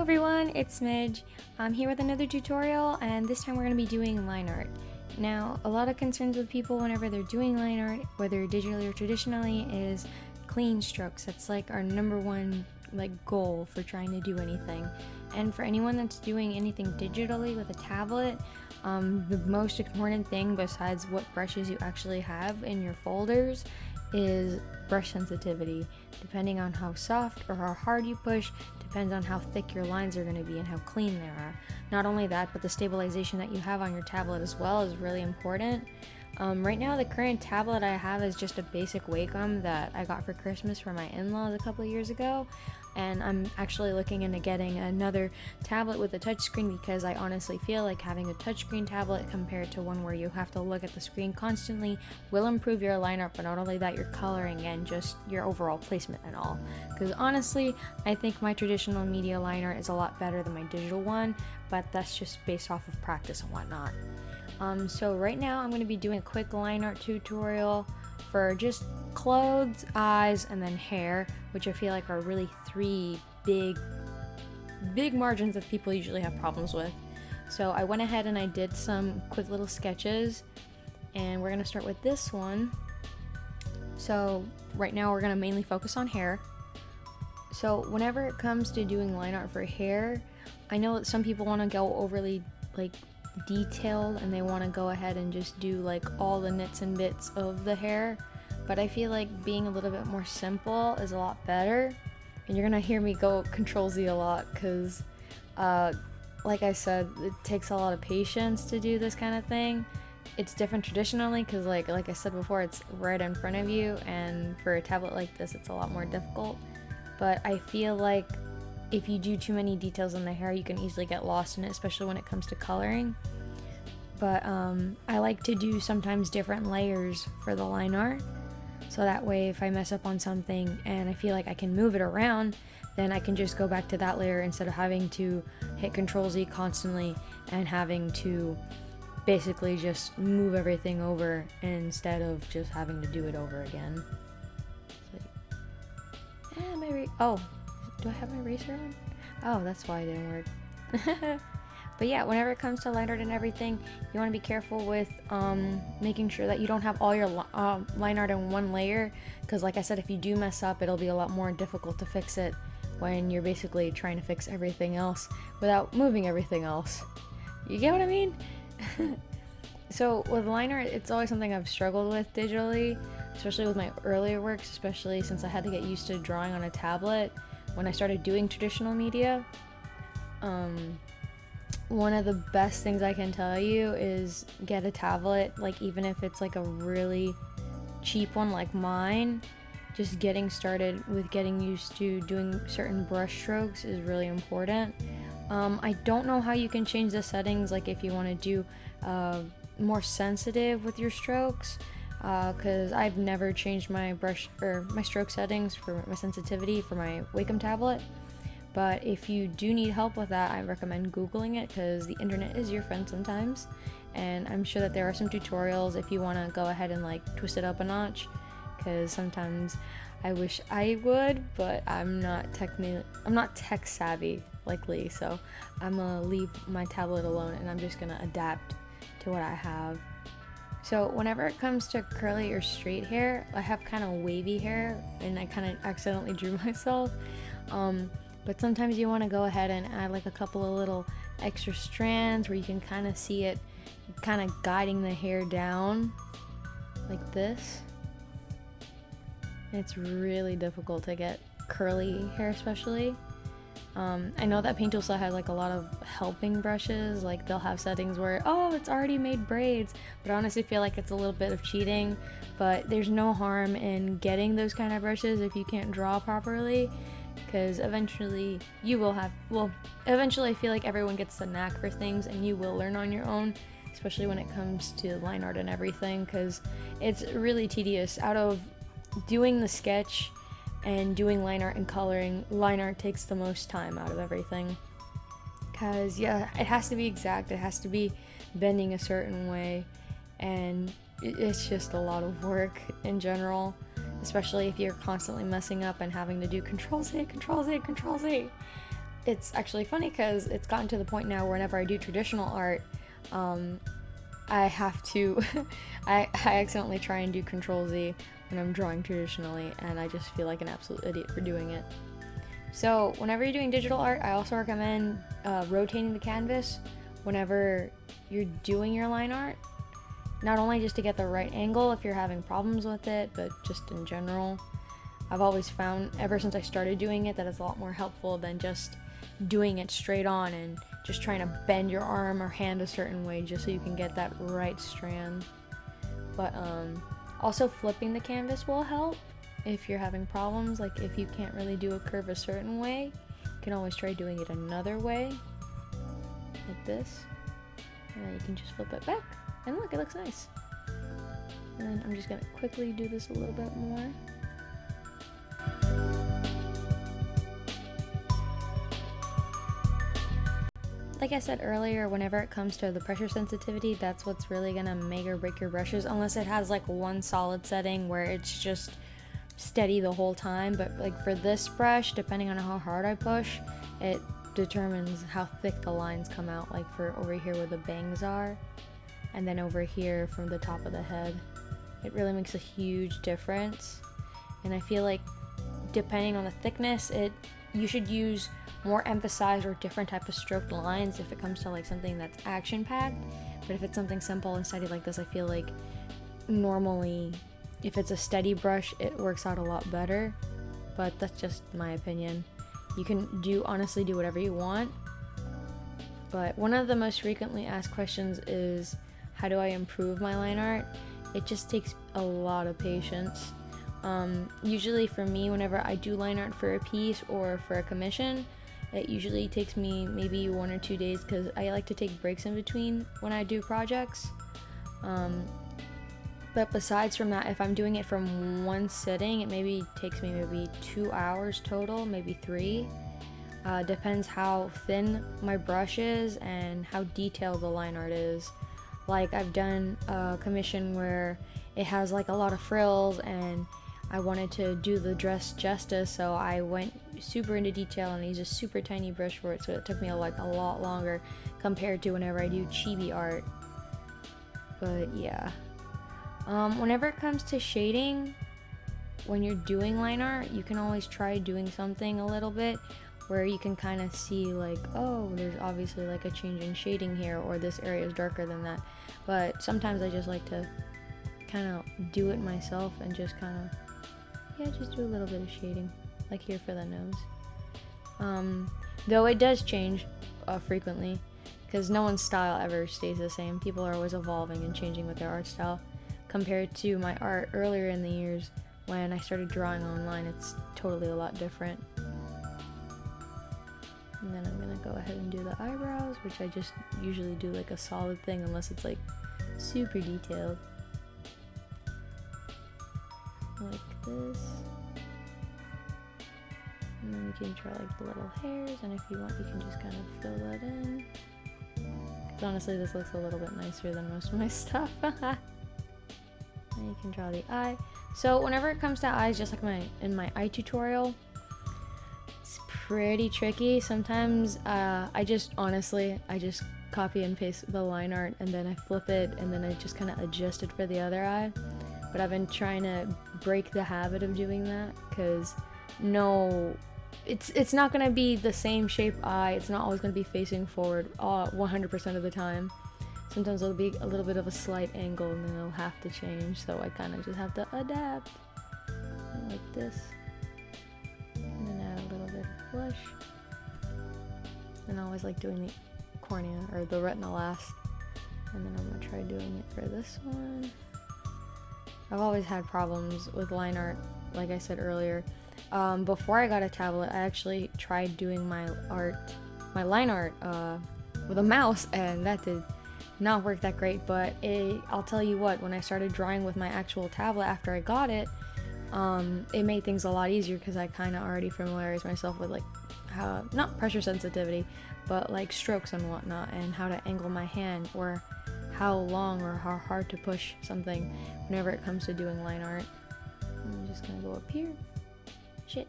everyone, it's Midge. I'm here with another tutorial, and this time we're going to be doing line art. Now, a lot of concerns with people whenever they're doing line art, whether digitally or traditionally, is clean strokes. That's like our number one goal for trying to do anything. And for anyone that's doing anything digitally with a tablet, the most important thing besides what brushes you actually have in your folders is brush sensitivity. Depending on how soft or how hard you push, depends on how thick your lines are going to be and how clean they are. Not only that, but the stabilization that you have on your tablet as well is really important. Right now, the current tablet I have is just a basic Wacom that I got for Christmas from my in-laws a couple of years ago, and I'm actually looking into getting another tablet with a touchscreen because I honestly feel like having a touchscreen tablet compared to one where you have to look at the screen constantly will improve your line art, but not only that, your coloring and just your overall placement and all. Because honestly, I think my traditional media line art is a lot better than my digital one, but that's just based off of practice and whatnot. So right now I'm going to be doing a quick line art tutorial for just clothes, eyes, and then hair, which I feel like are really three big margins that people usually have problems with. So I went ahead and I did some quick little sketches, and we're going to start with this one. So right now we're going to mainly focus on hair. So whenever it comes to doing line art for hair, I know that some people want to go overly detailed and they want to go ahead and just do all the nits and bits of the hair, but I feel like being a little bit more simple is a lot better. And you're gonna hear me go Control Z a lot because like I said, it takes a lot of patience to do this kind of thing. It's different traditionally because like I said before, it's right in front of you, and for a tablet like this it's a lot more difficult. But I feel like if you do too many details in the hair, you can easily get lost in it, especially when it comes to coloring. But I like to do sometimes different layers for the line art, so that way if I mess up on something and I feel like I can move it around, then I can just go back to that layer instead of having to hit Control Z constantly and having to basically just move everything over instead of just having to do it over again. Oh, do I have my eraser on? Oh, that's why it didn't work. But yeah, whenever it comes to line art and everything, you want to be careful with making sure that you don't have all your line art in one layer, because like I said, if you do mess up, it'll be a lot more difficult to fix it when you're basically trying to fix everything else without moving everything else. You get what I mean? So with line art, it's always something I've struggled with digitally, especially with my earlier works, especially since I had to get used to drawing on a tablet when I started doing traditional media. One of the best things I can tell you is get a tablet, even if it's a really cheap one like mine. Just getting started with getting used to doing certain brush strokes is really important. I don't know how you can change the settings, if you want to do more sensitive with your strokes, because I've never changed my brush or my stroke settings for my sensitivity for my Wacom tablet. But if you do need help with that, I recommend Googling it, because the internet is your friend sometimes, and I'm sure that there are some tutorials if you want to go ahead and twist it up a notch, because sometimes I wish I would, but I'm not tech savvy like Lee, so I'm gonna leave my tablet alone and I'm just gonna adapt to what I have. So whenever it comes to curly or straight hair, I have kind of wavy hair, and I kind of accidentally drew myself. But sometimes you want to go ahead and add a couple of little extra strands where you can kind of see it kind of guiding the hair down like this. And it's really difficult to get curly hair, especially. I know that Paint Tool Set has a lot of helping brushes, they'll have settings where, oh, it's already made braids, but I honestly feel like it's a little bit of cheating. But there's no harm in getting those kind of brushes if you can't draw properly, because eventually I feel like everyone gets the knack for things and you will learn on your own, especially when it comes to line art and everything, because it's really tedious. Out of doing the sketch and doing line art and coloring, line art takes the most time out of everything, because it has to be exact, it has to be bending a certain way, and it's just a lot of work in general, especially if you're constantly messing up and having to do Control Z, Control Z, Control Z. it's actually funny because it's gotten to the point now whenever I do traditional art, I have to, I accidentally try and do Control Z when I'm drawing traditionally, and I just feel like an absolute idiot for doing it. So whenever you're doing digital art, I also recommend rotating the canvas whenever you're doing your line art. Not only just to get the right angle if you're having problems with it, but just in general. I've always found, ever since I started doing it, that it's a lot more helpful than just doing it straight on and just trying to bend your arm or hand a certain way just so you can get that right strand. But also flipping the canvas will help if you're having problems. Like if you can't really do a curve a certain way, you can always try doing it another way, like this, and then you can just flip it back, and look, it looks nice. And then I'm just gonna quickly do this a little bit more. Like I said earlier, whenever it comes to the pressure sensitivity, that's what's really gonna make or break your brushes, unless it has like one solid setting where it's just steady the whole time. But like for this brush, depending on how hard I push, it determines how thick the lines come out, like for over here where the bangs are, and then over here from the top of the head. It really makes a huge difference. And I feel like depending on the thickness, you should use more emphasized or different type of stroked lines if it comes to like something that's action packed. But if it's something simple and steady like this, I feel like normally if it's a steady brush, it works out a lot better. But that's just my opinion. You can honestly do whatever you want. But one of the most frequently asked questions is, how do I improve my line art? It just takes a lot of patience. Usually for me, whenever I do line art for a piece or for a commission, it usually takes me maybe 1 or 2 days because I like to take breaks in between when I do projects. But besides from that, if I'm doing it from one sitting, it maybe takes me maybe 2 hours total, maybe 3. Depends how thin my brush is and how detailed the line art is. Like I've done a commission where it has like a lot of frills and I wanted to do the dress justice, so I went super into detail and used a super tiny brush for it, so it took me like a lot longer compared to whenever I do chibi art. But yeah. Whenever it comes to shading, when you're doing line art, you can always try doing something a little bit where you can kind of see like, oh, there's obviously like a change in shading here, or this area is darker than that. But sometimes I just like to kind of do it myself and just kind of, just do a little bit of shading, like here for the nose. Though it does change frequently, because no one's style ever stays the same. People are always evolving and changing with their art style. Compared to my art earlier in the years when I started drawing online, it's totally a lot different. And then I'm gonna go ahead and do the eyebrows, which I just usually do like a solid thing unless it's like super detailed. Like this. And then you can draw like the little hairs, and if you want you can just kind of fill that in. Because honestly this looks a little bit nicer than most of my stuff. And you can draw the eye. So whenever it comes to eyes, just like in my eye tutorial, it's pretty tricky. Sometimes I just copy and paste the line art and then I flip it and then I just kind of adjust it for the other eye. But I've been trying to break the habit of doing that, because it's not going to be the same shape eye. It's not always going to be facing forward 100% of the time. Sometimes it'll be a little bit of a slight angle and then it'll have to change, so I kind of just have to adapt. Like this. And then add a little bit of blush. And I always like doing the cornea, or the retina last. And then I'm going to try doing it for this one. I've always had problems with line art, like I said earlier. Before I got a tablet, I actually tried doing my line art with a mouse, and that did not work that great. But I'll tell you what, when I started drawing with my actual tablet after I got it, it made things a lot easier because I kind of already familiarized myself with like how, not pressure sensitivity, but like strokes and whatnot, and how to angle my hand, or how long or how hard to push something whenever it comes to doing line art. I'm just gonna go up here. Shit.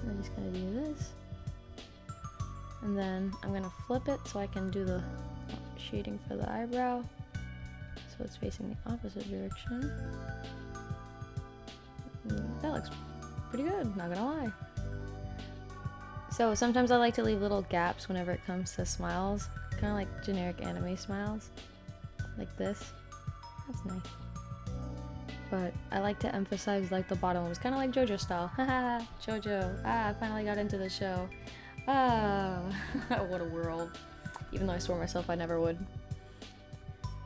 I'm just gonna do this. And then I'm gonna flip it so I can do the shading for the eyebrow. So it's facing the opposite direction. That looks pretty good, not gonna lie. So sometimes I like to leave little gaps whenever it comes to smiles. Kind of like generic anime smiles. Like this. That's nice. But I like to emphasize like the bottom. It was kind of like JoJo style. Haha, JoJo. I finally got into the show. Ah, what a world. Even though I swore myself I never would.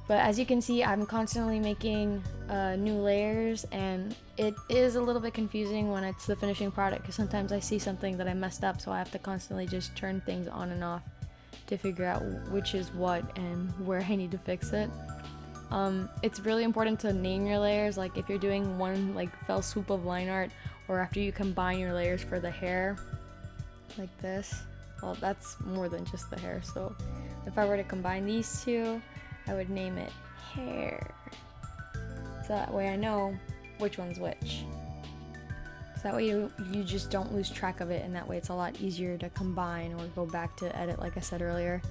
But as you can see, I'm constantly making new layers, and it is a little bit confusing when it's the finishing product, because sometimes I see something that I messed up, so I have to constantly just turn things on and off to figure out which is what and where I need to fix it. It's really important to name your layers, like if you're doing one like fell swoop of line art, or after you combine your layers for the hair, like this. Well, that's more than just the hair, so if I were to combine these two, I would name it hair. So that way I know which one's which. So that way you just don't lose track of it, and that way it's a lot easier to combine or go back to edit like I said earlier.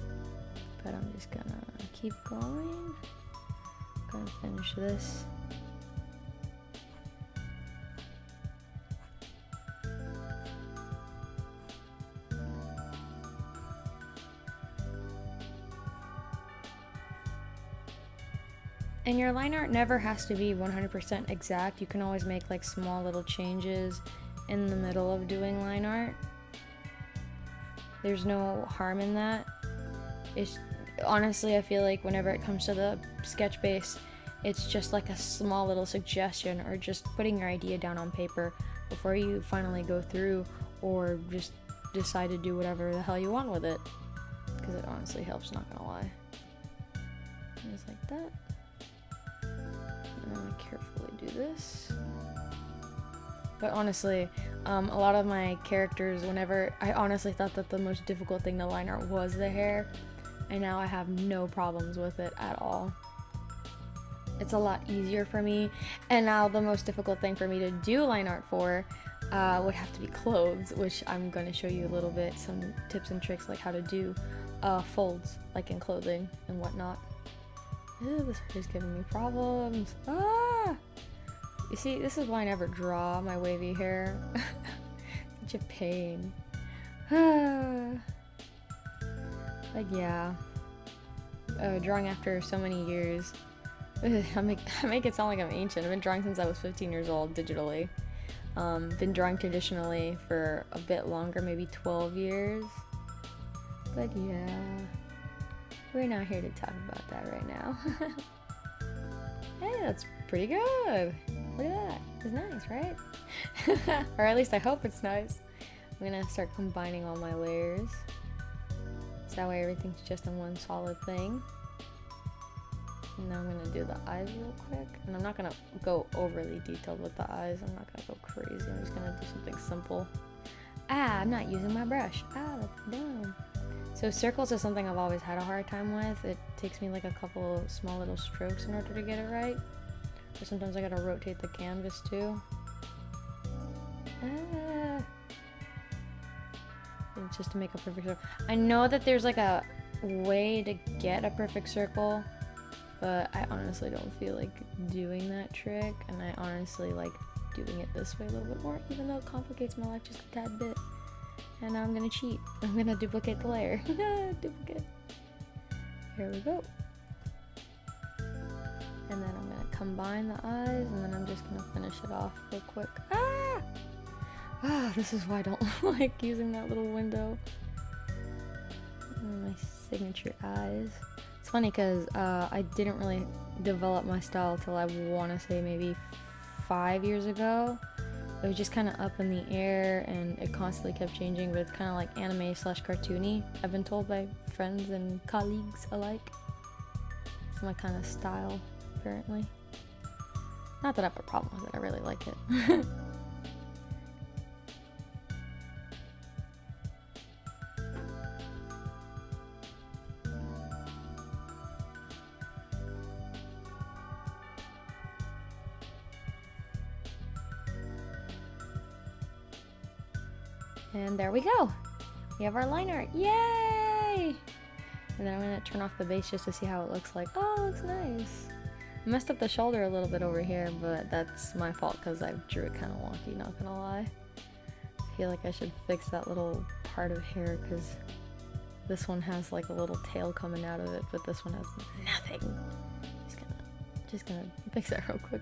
But I'm just gonna keep going. Gonna finish this. And your line art never has to be 100% exact. You can always make like small little changes in the middle of doing line art. There's no harm in that. It's honestly, I feel like whenever it comes to the sketch base, it's just like a small little suggestion, or just putting your idea down on paper before you finally go through or just decide to do whatever the hell you want with it. Because it honestly helps, not gonna lie. Just like that. And I'm gonna carefully do this. But honestly, a lot of my characters, whenever I honestly thought that the most difficult thing to line art was the hair, and now I have no problems with it at all. It's a lot easier for me, and now the most difficult thing for me to do line art for would have to be clothes, which I'm going to show you a little bit, some tips and tricks like how to do folds, like in clothing and whatnot. Ew, this is giving me problems. Ah! You see, this is why I never draw my wavy hair. Such a pain. Like, yeah. Drawing after so many years. I make it sound like I'm ancient. I've been drawing since I was 15 years old, digitally. Been drawing traditionally for a bit longer, maybe 12 years. But yeah, we're not here to talk about that right now. Hey, that's pretty good. Look at that. It's nice, right? Or at least I hope it's nice. I'm gonna start combining all my layers, so that way everything's just in one solid thing. And now I'm gonna do the eyes real quick, and I'm not gonna go overly detailed with the eyes. I'm not gonna go crazy. I'm just gonna do something simple. I'm not using my brush. That's dumb. So circles is something I've always had a hard time with. It takes me like a couple small little strokes in order to get it right. Or sometimes I gotta rotate the canvas too. It's just to make a perfect circle. I know that there's like a way to get a perfect circle, but I honestly don't feel like doing that trick, and I honestly like doing it this way a little bit more, even though it complicates my life just a tad bit. And now I'm gonna cheat. I'm gonna duplicate the layer. Duplicate. Here we go. And then I'm gonna combine the eyes, and then I'm just gonna finish it off real quick. This is why I don't like using that little window. And my signature eyes. It's funny because I didn't really develop my style till I want to say maybe 5 years ago. It was just kind of up in the air, and it constantly kept changing, but it's kind of like anime / cartoony, I've been told by friends and colleagues alike. It's my kind of style, apparently. Not that I have a problem with it, I really like it. And there we go. We have our line art. Yay! And then I'm gonna turn off the base just to see how it looks like. Oh, it looks nice. I messed up the shoulder a little bit over here, but that's my fault because I drew it kind of wonky, not gonna lie. I feel like I should fix that little part of hair because this one has like a little tail coming out of it, but this one has nothing. Just gonna fix that real quick.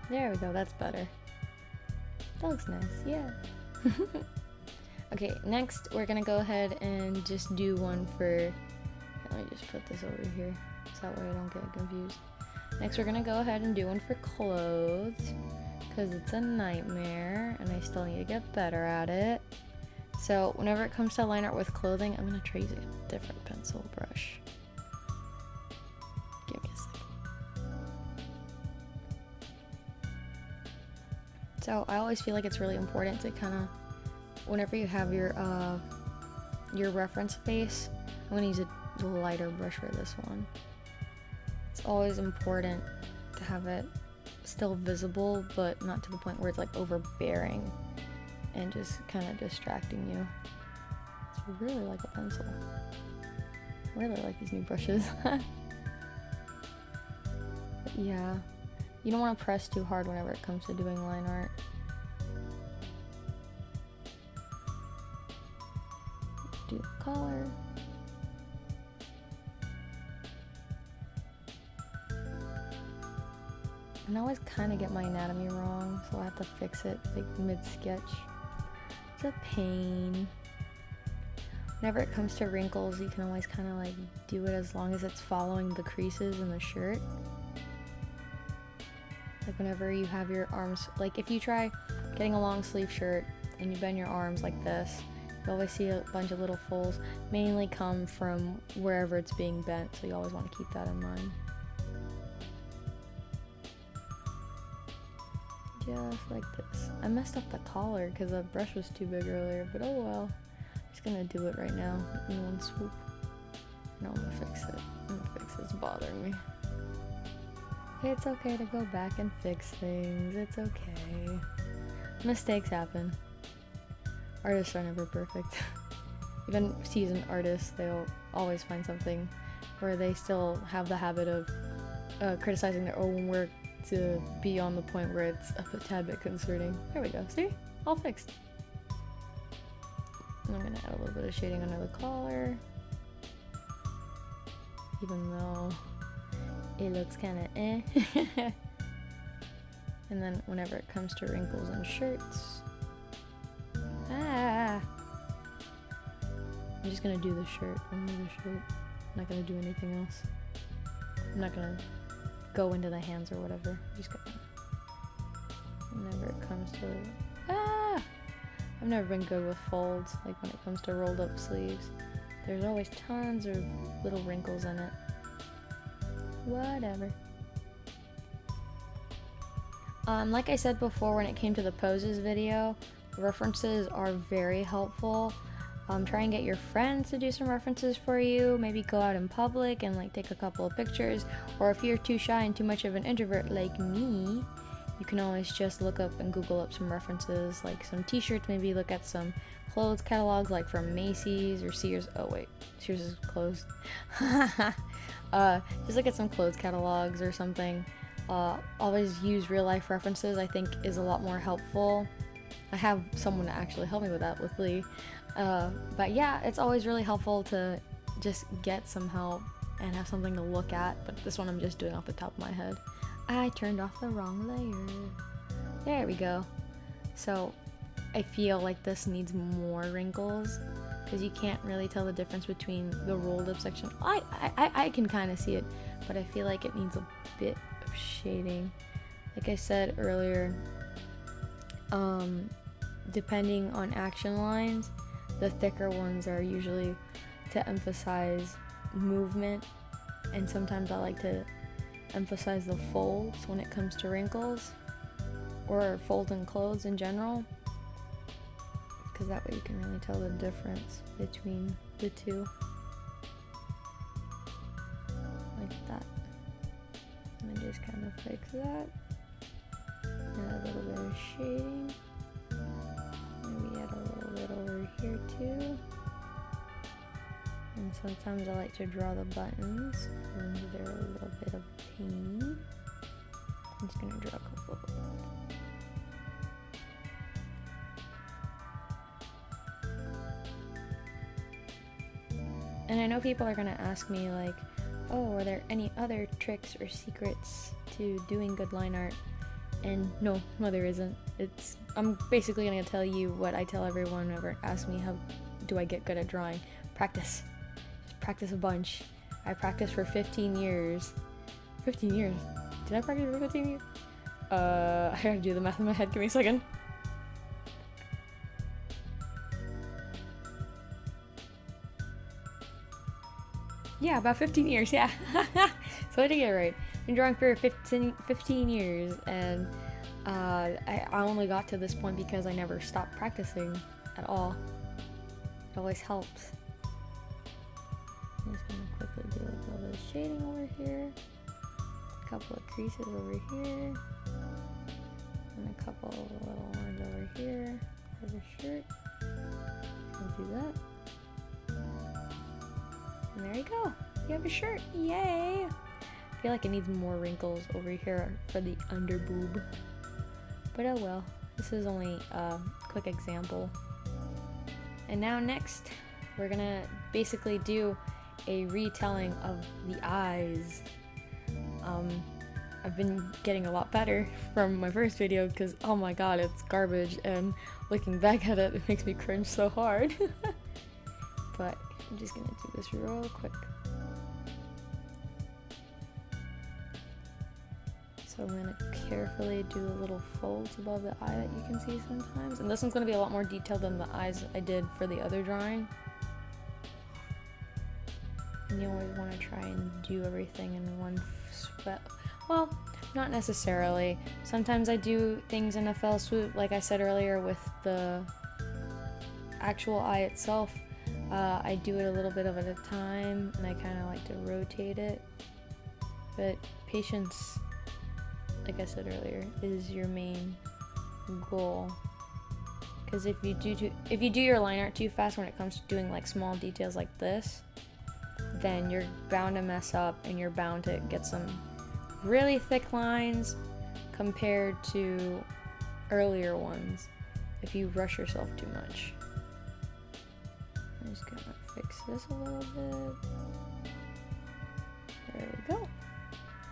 There we go, that's better. That looks nice, yeah. Okay, next we're gonna go ahead and just do one for, let me just put this over here so that way I don't get confused. Next we're gonna go ahead and do one for clothes because it's a nightmare and I still need to get better at it. So whenever it comes to line art with clothing, I'm gonna try using a different pencil brush. Give me a second. So I always feel like it's really important to kind of, whenever you have your reference base, I'm gonna use a lighter brush for this one. It's always important to have it still visible, but not to the point where it's like overbearing and just kind of distracting you. So I really like a pencil. I really like these new brushes. But yeah, you don't want to press too hard whenever it comes to doing line art. Do the collar. And I always kind of get my anatomy wrong, so I have to fix it like mid-sketch. It's a pain. Whenever it comes to wrinkles, you can always kind of like do it as long as it's following the creases in the shirt. Like whenever you have your arms, like if you try getting a long sleeve shirt and you bend your arms like this, you always see a bunch of little folds, mainly come from wherever it's being bent, so you always want to keep that in mind. Just like this. I messed up the collar because the brush was too big earlier, but oh well. I'm just gonna do it right now in one swoop. No, I'm gonna fix it. I'm gonna fix it. It's bothering me. It's okay to go back and fix things. It's okay. Mistakes happen. Artists are never perfect. Even seasoned artists, they'll always find something where they still have the habit of criticizing their own work to be on the point where it's a tad bit concerning. There we go. See? All fixed. And I'm gonna add a little bit of shading under the collar. Even though it looks kinda eh. And then whenever it comes to wrinkles and shirts. I'm just gonna do the shirt. Only the shirt. I'm not gonna do anything else. I'm not gonna go into the hands or whatever. I'm just gonna, whenever it comes to I've never been good with folds, like when it comes to rolled up sleeves. There's always tons of little wrinkles in it. Whatever. Like I said before, when it came to the poses video, references are very helpful. Try and get your friends to do some references for you. Maybe go out in public and like take a couple of pictures. Or if you're too shy and too much of an introvert like me, you can always just look up and Google up some references, like some t-shirts. Maybe look at some clothes catalogs like from Macy's or Sears. Oh wait, Sears is closed. Just look at some clothes catalogs or something. Always use real life references, I think is a lot more helpful. I have someone to actually help me with that, with Lee. But yeah, it's always really helpful to just get some help and have something to look at. But this one I'm just doing off the top of my head. I turned off the wrong layer. There we go. So I feel like this needs more wrinkles because you can't really tell the difference between the rolled up section. I can kind of see it, but I feel like it needs a bit of shading. Like I said earlier, depending on action lines, the thicker ones are usually to emphasize movement, and sometimes I like to emphasize the folds when it comes to wrinkles or folds in clothes in general, because that way you can really tell the difference between the two. Like that. And then just kind of fix that. Add a little bit of shading. Maybe add a little bit over here too. And sometimes I like to draw the buttons when they're a little bit of pain. I'm just gonna draw a couple of them. And I know people are gonna ask me like, oh, are there any other tricks or secrets to doing good line art? And no, there isn't. I'm basically gonna tell you what I tell everyone whenever asks me how do I get good at drawing. Practice. Just practice a bunch. I practiced for 15 years. 15 years? Did I practice for 15 years? I gotta do the math in my head. Give me a second. Yeah, about 15 years, yeah. So I did get it right. I've been drawing for 15 years, and I only got to this point because I never stopped practicing at all. It always helps. I'm just gonna quickly do like a little bit of shading over here, a couple of creases over here, and a couple of little ones over here for the shirt. I'll do that. And there you go. You have a shirt. Yay! I feel like it needs more wrinkles over here for the under boob. But oh well. This is only a quick example. And now next, we're gonna basically do a retelling of the eyes. I've been getting a lot better from my first video because oh my god, it's garbage, and looking back at it, it makes me cringe so hard. But I'm just gonna do this real quick. So I'm gonna carefully do the little folds above the eye that you can see sometimes. And this one's gonna be a lot more detailed than the eyes I did for the other drawing. And you always wanna try and do everything in one sweat. Well, not necessarily. Sometimes I do things in a fell swoop, like I said earlier with the actual eye itself. I do it a little bit at a time, and I kind of like to rotate it. But patience, like I said earlier, is your main goal. Because if you do your line art too fast when it comes to doing like small details like this, then you're bound to mess up, and you're bound to get some really thick lines compared to earlier ones if you rush yourself too much. I'm just gonna fix this a little bit. There we go.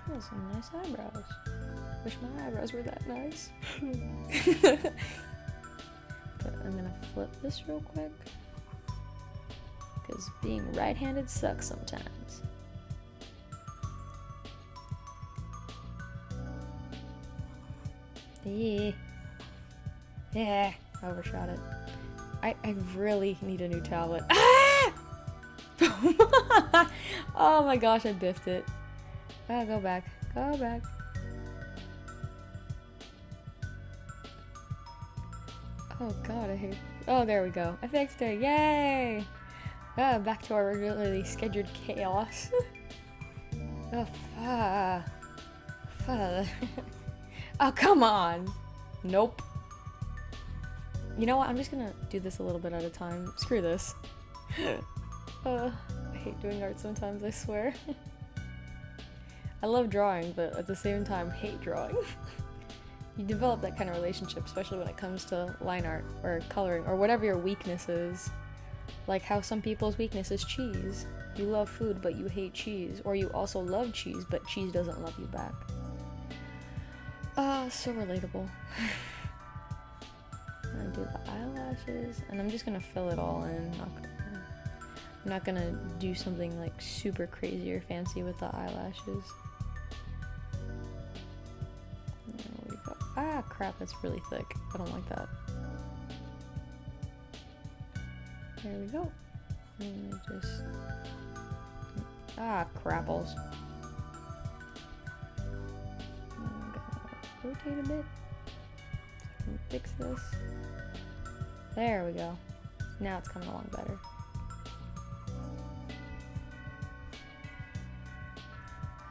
Those some nice eyebrows. Wish my eyebrows were that nice. But I'm gonna flip this real quick, because being right-handed sucks sometimes. Yeah, I overshot it. I really need a new tablet. Ah! Oh my gosh, I biffed it. Ah, go back. Go back. Oh god, I hate... Oh, there we go. I fixed it. Yay! Ah, back to our regularly scheduled chaos. Oh, oh, come on. Nope. You know what? I'm just gonna do this a little bit at a time. Screw this. I hate doing art sometimes, I swear. I love drawing, but at the same time, hate drawing. You develop that kind of relationship, especially when it comes to line art or coloring or whatever your weakness is. Like how some people's weakness is cheese. You love food, but you hate cheese. Or you also love cheese, but cheese doesn't love you back. So relatable. I'm gonna do the eyelashes, and I'm just gonna fill it all in. I'm not gonna do something like super crazy or fancy with the eyelashes. There we go. Ah, crap, that's really thick. I don't like that. There we go. And just... Ah, crapples. I'm gonna rotate a bit. So I can fix this. There we go. Now it's coming along better.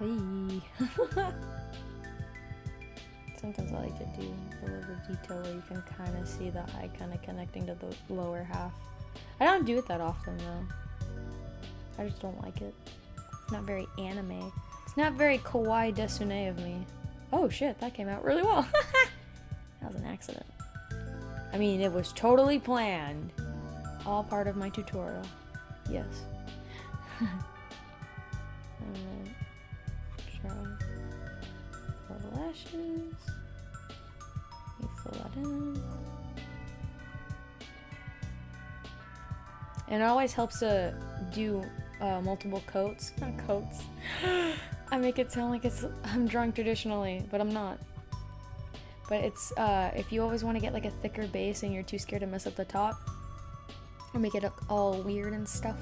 Hey. Sometimes I like to do a little detail where you can kind of see the eye kind of connecting to the lower half. I don't do it that often though. I just don't like it. It's not very anime. It's not very kawaii desune of me. Oh shit, that came out really well. That was an accident. I mean, it was totally planned. All part of my tutorial. Yes. Alright. Draw the lashes. You fill that in. And it always helps to do multiple coats. Not coats. I make it sound like I'm drawing traditionally, but I'm not. But it's if you always want to get like a thicker base and you're too scared to mess up the top or make it look all weird and stuff,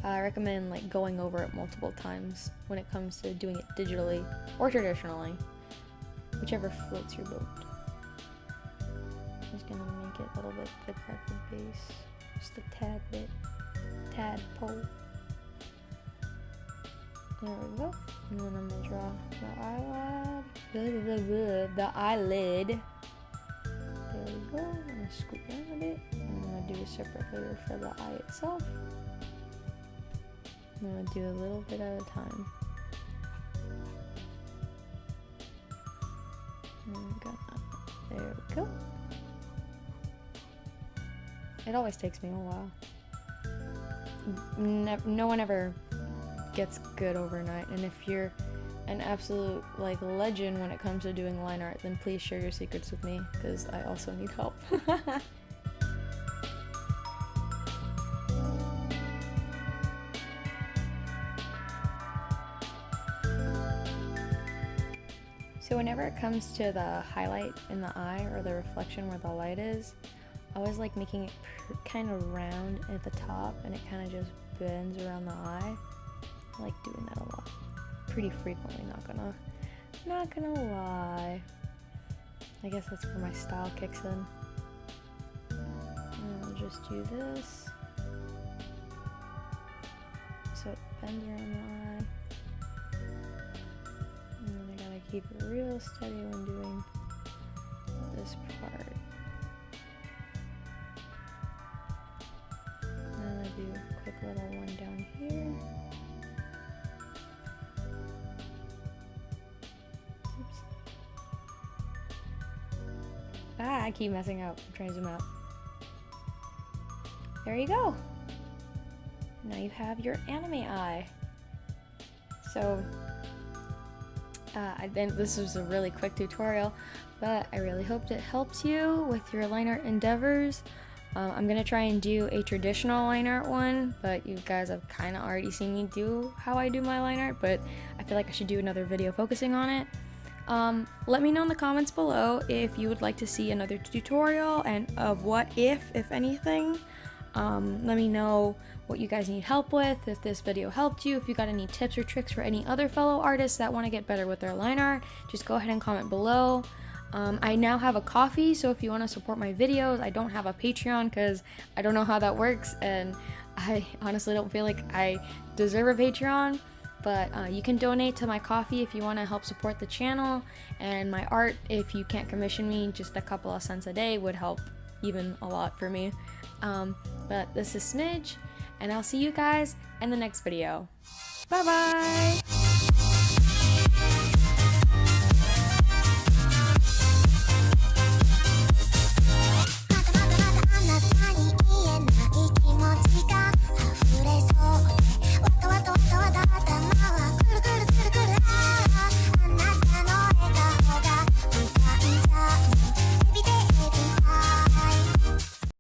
I recommend like going over it multiple times when it comes to doing it digitally or traditionally, whichever floats your boat. I'm just gonna make it a little bit thicker at the base, just a tad bit, tadpole. There we go. And then I'm gonna draw the eyelid. There we go. I'm gonna scoot down a bit. And I'm gonna do a separate layer for the eye itself. I'm gonna do a little bit at a time. There we go. It always takes me a while. No one ever gets good overnight, and if you're an absolute like legend when it comes to doing line art, then please share your secrets with me, because I also need help. So whenever it comes to the highlight in the eye or the reflection where the light is, I always like making it kind of round at the top, and it kind of just bends around the eye. I like doing that a lot, pretty frequently, not gonna lie. I guess that's where my style kicks in. And I'll just do this, so it bends around the eye. And then I gotta keep it real steady when doing this part. And then I do a quick little one down here. Ah, I keep messing up. I'm trying to zoom out. There you go. Now you have your anime eye. So, I think this was a really quick tutorial, but I really hoped it helps you with your line art endeavors. I'm gonna try and do a traditional line art one, but you guys have kind of already seen me do how I do my line art, but I feel like I should do another video focusing on it. Let me know in the comments below if you would like to see another tutorial and of what if anything. Let me know what you guys need help with, if this video helped you, if you got any tips or tricks for any other fellow artists that want to get better with their line art, just go ahead and comment below. I now have a Ko-fi, so if you want to support my videos, I don't have a Patreon because I don't know how that works, and I honestly don't feel like I deserve a Patreon. But you can donate to my Ko-fi if you want to help support the channel, and my art, if you can't commission me, just a couple of cents a day would help even a lot for me. But this is Smidge, and I'll see you guys in the next video. Bye bye!